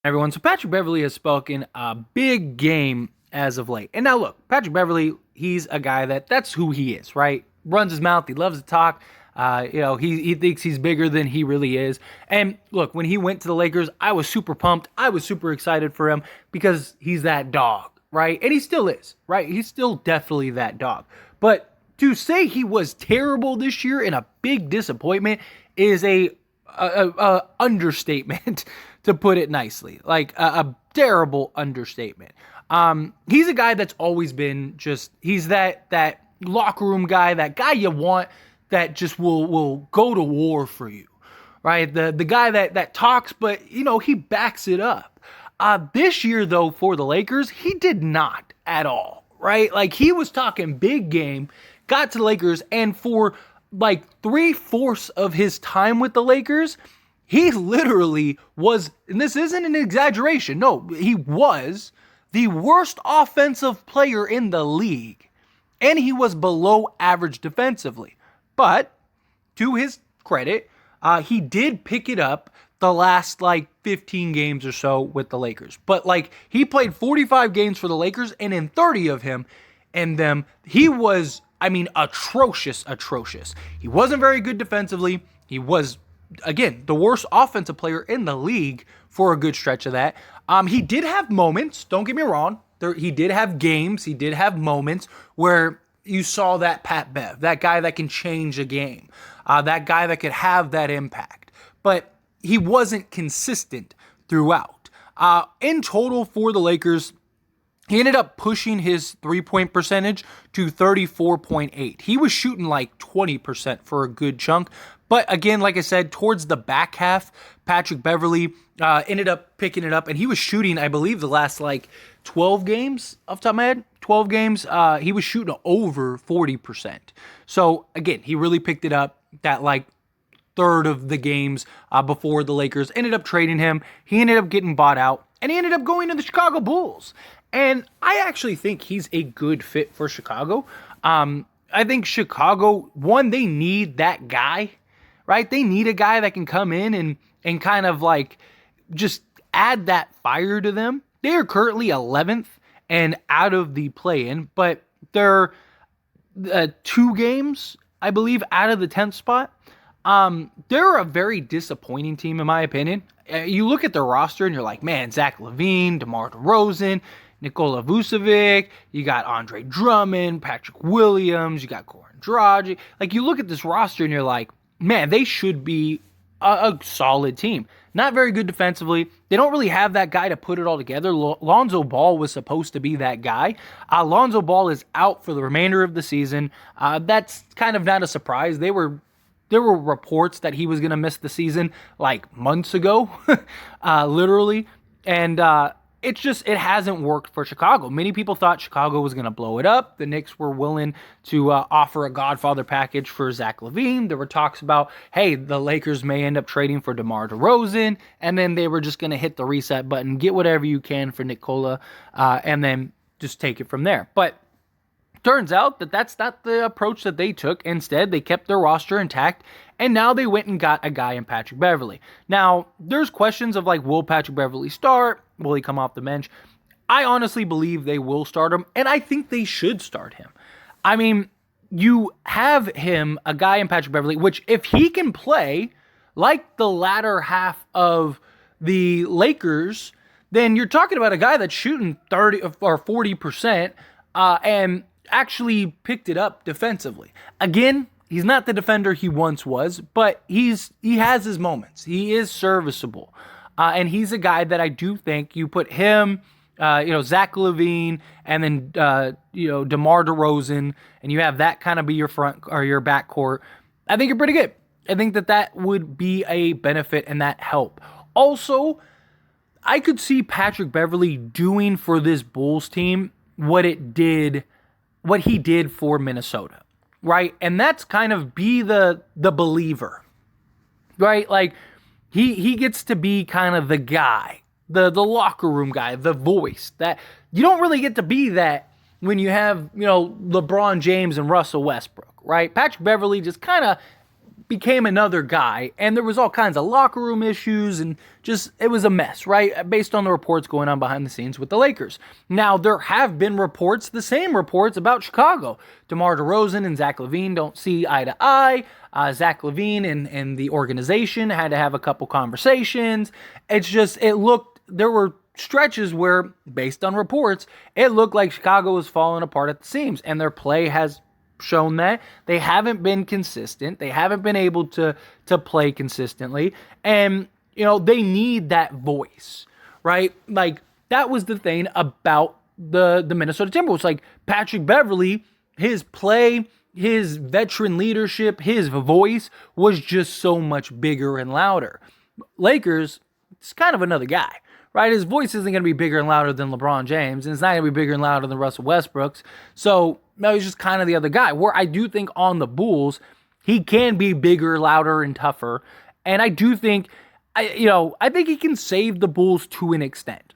Everyone, so Patrick Beverley has spoken a big game as of late. And now look, Patrick Beverley, he's a guy that's who he is, right? Runs his mouth, he loves to talk. He thinks he's bigger than he really is. And look, when he went to the Lakers, I was super pumped. I was super excited for him because he's that dog, right? And he still is, right? He's still definitely that dog. But to say he was terrible this year and a big disappointment is a understatement, to put it nicely. Like a terrible understatement. He's a guy that's always been he's that locker room guy, that guy you want, that just will go to war for you, right? The guy that talks, but he backs it up. This year though, for the Lakers, he did not at all, right? Like he was talking big game, got to the Lakers, and for like 3/4 of his time with the Lakers, he literally was, and this isn't an exaggeration, no, he was the worst offensive player in the league, and he was below average defensively. But to his credit, he did pick it up the last 15 games or so with the Lakers. But he played 45 games for the Lakers, and in 30 of them, he was, atrocious. He wasn't very good defensively. He was, again, the worst offensive player in the league for a good stretch of that. He did have moments, don't get me wrong. He did have games, he did have moments where you saw that Pat Bev, that guy that can change a game, that guy that could have that impact. But he wasn't consistent throughout. In total for the Lakers, he ended up pushing his three-point percentage to 34.8. He was shooting 20% for a good chunk. But again, like I said, towards the back half, Patrick Beverley ended up picking it up, and he was shooting, I believe, the last 12 games off the top of my head. 12 games, he was shooting over 40%. So again, he really picked it up that third of the games before the Lakers ended up trading him. He ended up getting bought out, and he ended up going to the Chicago Bulls. And I actually think he's a good fit for Chicago. I think Chicago, one, they need that guy, right? They need a guy that can come in and kind of just add that fire to them. They are currently 11th and out of the play-in, but they're 2 games, I believe, out of the 10th spot. They're a very disappointing team, in my opinion. You look at their roster and you're like, man, Zach LaVine, DeMar DeRozan, Nikola Vucevic, you got Andre Drummond, Patrick Williams, you got Goran Dragic. You look at this roster and you're like, man, they should be a solid team. Not very good defensively. They don't really have that guy to put it all together. Lonzo Ball was supposed to be that guy. Lonzo Ball is out for the remainder of the season. That's kind of not a surprise. There were reports that he was going to miss the season months ago, literally. And it hasn't worked for Chicago. Many people thought Chicago was going to blow it up. The Knicks were willing to offer a Godfather package for Zach LaVine. There were talks about, hey, the Lakers may end up trading for DeMar DeRozan, and then they were just going to hit the reset button, get whatever you can for Nikola, and then just take it from there. But turns out that that's not the approach that they took. Instead, they kept their roster intact, and now they went and got a guy in Patrick Beverley. Now, there's questions of will Patrick Beverley start? Will he come off the bench? I honestly believe they will start him, and I think they should start him. You have him, a guy in Patrick Beverley, which if he can play like the latter half of the Lakers, then you're talking about a guy that's shooting 30 or 40%, and actually picked it up defensively. Again, he's not the defender he once was, but he has his moments. He is serviceable. And he's a guy that I do think you put him, Zach LaVine, and then, DeMar DeRozan, and you have that kind of be your front or your backcourt. I think you're pretty good. I think that would be a benefit and that help. Also, I could see Patrick Beverley doing for this Bulls team what he did for Minnesota, right? And that's kind of be the believer, right? He gets to be kind of the guy, the locker room guy, the voice that you don't really get to be that when you have, LeBron James and Russell Westbrook, right? Patrick Beverley just kind of became another guy, and there was all kinds of locker room issues, and just, it was a mess, right? Based on the reports going on behind the scenes with the Lakers. Now, there have been reports, the same reports about Chicago. DeMar DeRozan and Zach LaVine don't see eye to eye. Zach LaVine and the organization had to have a couple conversations. It's just, there were stretches where, based on reports, it looked like Chicago was falling apart at the seams, and their play has shown that. They haven't been consistent. They haven't been able to play consistently, and they need that voice, right? Like, that was the thing about the Minnesota Timberwolves. Like, Patrick Beverley, his play, his veteran leadership, his voice was just so much bigger and louder. Lakers, it's kind of another guy, right? His voice isn't going to be bigger and louder than LeBron James, and it's not going to be bigger and louder than Russell Westbrook's. So, no, he's just kind of the other guy. Where I do think on the Bulls, he can be bigger, louder, and tougher. And I do think, I think he can save the Bulls to an extent.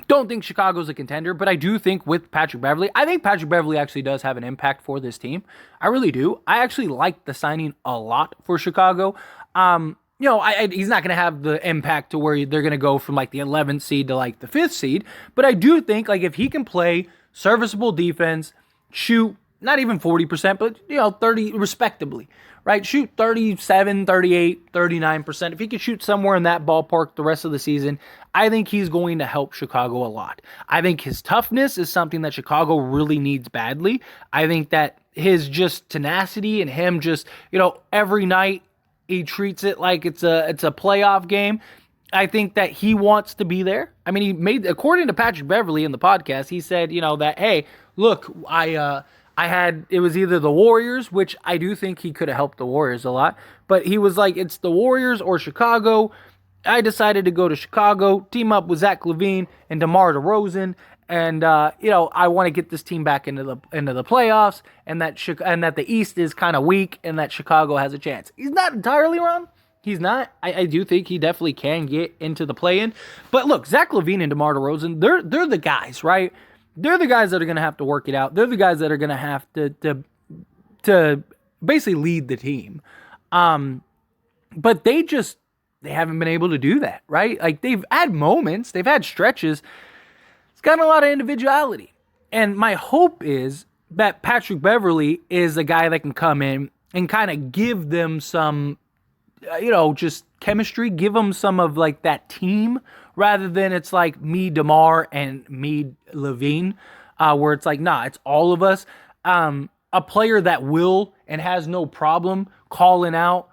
Don't think Chicago's a contender, but I do think with Patrick Beverley, I think Patrick Beverley actually does have an impact for this team. I really do. I actually like the signing a lot for Chicago. He's not going to have the impact to where they're going to go from like the 11th seed to like the 5th seed, but I do think like if he can play serviceable defense, shoot not even 40%, but 30 respectably, right? Shoot 37, 38, 39%. If he can shoot somewhere in that ballpark the rest of the season, I think he's going to help Chicago a lot. I think his toughness is something that Chicago really needs badly. I think that his just tenacity and him just, every night he treats it like it's a playoff game. I think that he wants to be there. I mean, according to Patrick Beverley in the podcast, he said, that, hey, look, it was either the Warriors, which I do think he could have helped the Warriors a lot, but he was like, it's the Warriors or Chicago. I decided to go to Chicago, team up with Zach LaVine and DeMar DeRozan, and I want to get this team back into the playoffs, and that the East is kind of weak, and that Chicago has a chance. He's not entirely wrong. He's not. I do think he definitely can get into the play-in. But look, Zach LaVine and DeMar DeRozan, they're the guys, right? They're the guys that are going to have to work it out. They're the guys that are going to have to basically lead the team. But they haven't been able to do that, right? Like, they've had moments, they've had stretches. It's got a lot of individuality. And my hope is that Patrick Beverley is a guy that can come in and kind of give them some, just chemistry, give them some of like that team, rather than it's like me, DeMar, and me, LaVine, where it's like, nah, it's all of us. A player that will and has no problem calling out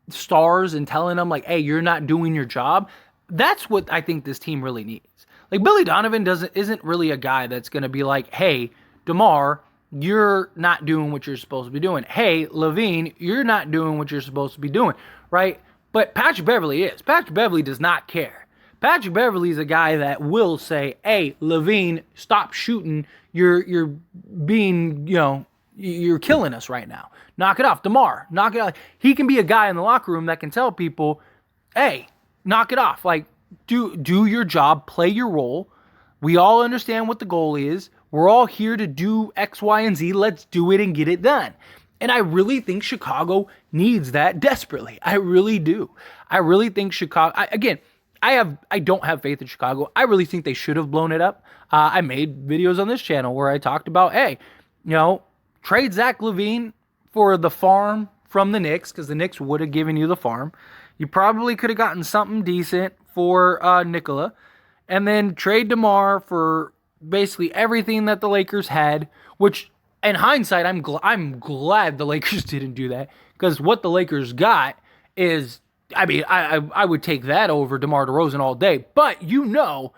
stars and telling them like, hey, you're not doing your job. That's what I think this team really needs. Like, Billy Donovan isn't really a guy that's going to be like, hey, DeMar, you're not doing what you're supposed to be doing. Hey, LaVine, you're not doing what you're supposed to be doing, right? But Patrick Beverley is. Patrick Beverley does not care. Patrick Beverley is a guy that will say, hey, LaVine, stop shooting. You're being, you're killing us right now. Knock it off. DeMar, knock it off. He can be a guy in the locker room that can tell people, hey, knock it off. Like, do your job, play your role. We all understand what the goal is. We're all here to do X, Y, and Z. Let's do it and get it done. And I really think Chicago needs that desperately. I really do. I really think Chicago, I don't have faith in Chicago. I really think they should have blown it up. I made videos on this channel where I talked about, hey, trade Zach LaVine for the farm from the Knicks, because the Knicks would have given you the farm. You probably could have gotten something decent for Nikola, and then trade DeMar for basically everything that the Lakers had, which in hindsight, I'm glad the Lakers didn't do that, because what the Lakers got is, I would take that over DeMar DeRozan all day. But you know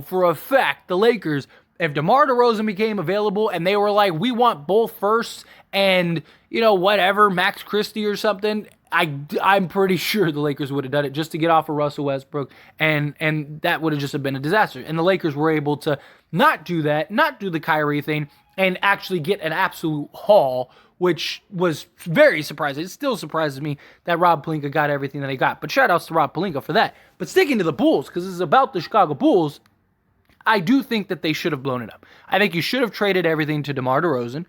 for a fact the Lakers, if DeMar DeRozan became available and they were like, we want both firsts and, whatever, Max Christie or something, I'm pretty sure the Lakers would have done it just to get off of Russell Westbrook, and that would have just been a disaster. And the Lakers were able to not do that, not do the Kyrie thing, and actually get an absolute haul, which was very surprising. It still surprises me that Rob Pelinka got everything that he got. But shout outs to Rob Pelinka for that. But sticking to the Bulls, because this is about the Chicago Bulls, I do think that they should have blown it up. I think you should have traded everything to DeMar DeRozan.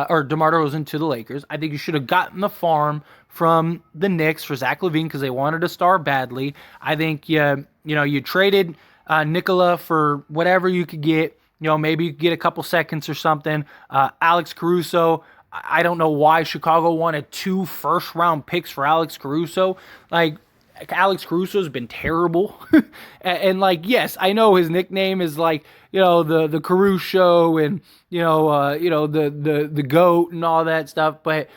or DeMar DeRozan to the Lakers. I think you should have gotten the farm from the Knicks for Zach LaVine because they wanted a star badly. I think you traded Nikola for whatever you could get. Maybe you could get a couple seconds or something. Alex Caruso. I don't know why Chicago wanted 2 first-round picks for Alex Caruso. Like, Alex Caruso's been terrible. and yes, I know his nickname is the Caruso and the GOAT and all that stuff, but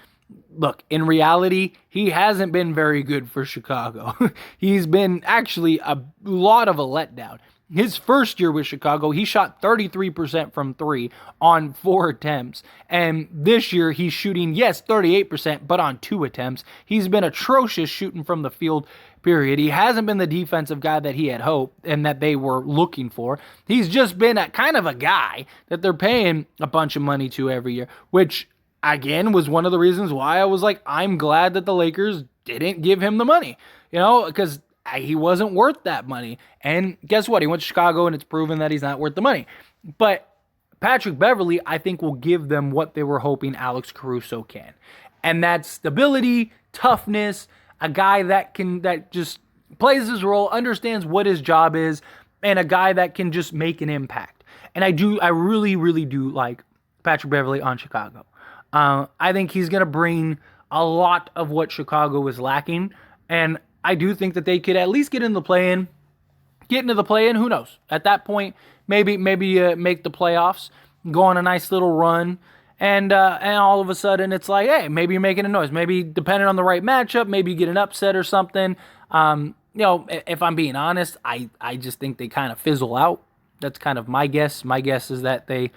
look, in reality, he hasn't been very good for Chicago. He's been actually a lot of a letdown. His first year with Chicago, he shot 33% from 3 on 4 attempts. And this year, he's shooting, 38%, but on 2 attempts. He's been atrocious shooting from the field, period. He hasn't been the defensive guy that he had hoped and that they were looking for. He's just been a kind of a guy that they're paying a bunch of money to every year, which, again, was one of the reasons why I was like, I'm glad that the Lakers didn't give him the money, because he wasn't worth that money. And guess what? He went to Chicago, and it's proven that he's not worth the money. But Patrick Beverley, I think, will give them what they were hoping Alex Caruso can. And that's stability, toughness, a guy that just plays his role, understands what his job is, and a guy that can just make an impact. And I really, really do like Patrick Beverley on Chicago. I think he's going to bring a lot of what Chicago is lacking. And I do think that they could at least get into the play-in. Get into the play-in, who knows? At that point, maybe make the playoffs, go on a nice little run, and all of a sudden it's like, hey, maybe you're making a noise. Maybe depending on the right matchup, maybe you get an upset or something. If I'm being honest, I just think they kind of fizzle out. That's kind of my guess. My guess is that they,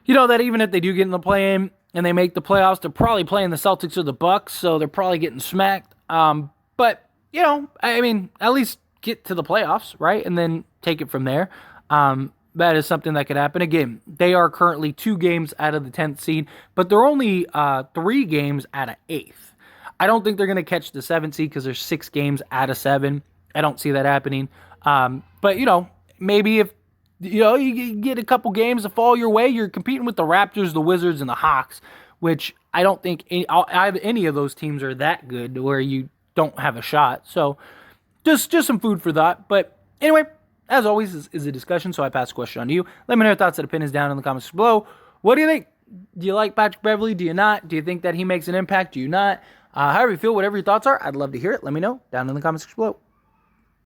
that even if they do get in the play-in and they make the playoffs, they're probably playing the Celtics or the Bucks, so they're probably getting smacked. But at least get to the playoffs, right? And then take it from there. That is something that could happen. Again, they are currently 2 games out of the 10th seed, but they're only 3 games out of 8th. I don't think they're going to catch the 7th seed because there's 6 games out of 7. I don't see that happening. But, maybe if, you get a couple games to fall your way, you're competing with the Raptors, the Wizards, and the Hawks, which I don't think any of those teams are that good to where you don't have a shot. So just some food for thought. But anyway, as always, this is a discussion, so I pass the question on to you. Let me know your thoughts and opinions down in the comments below. What do you think? Do you like Patrick Beverley? Do you not? Do you think that he makes an impact? Do you not? However you feel, whatever your thoughts are, I'd love to hear it. Let me know down in the comments below.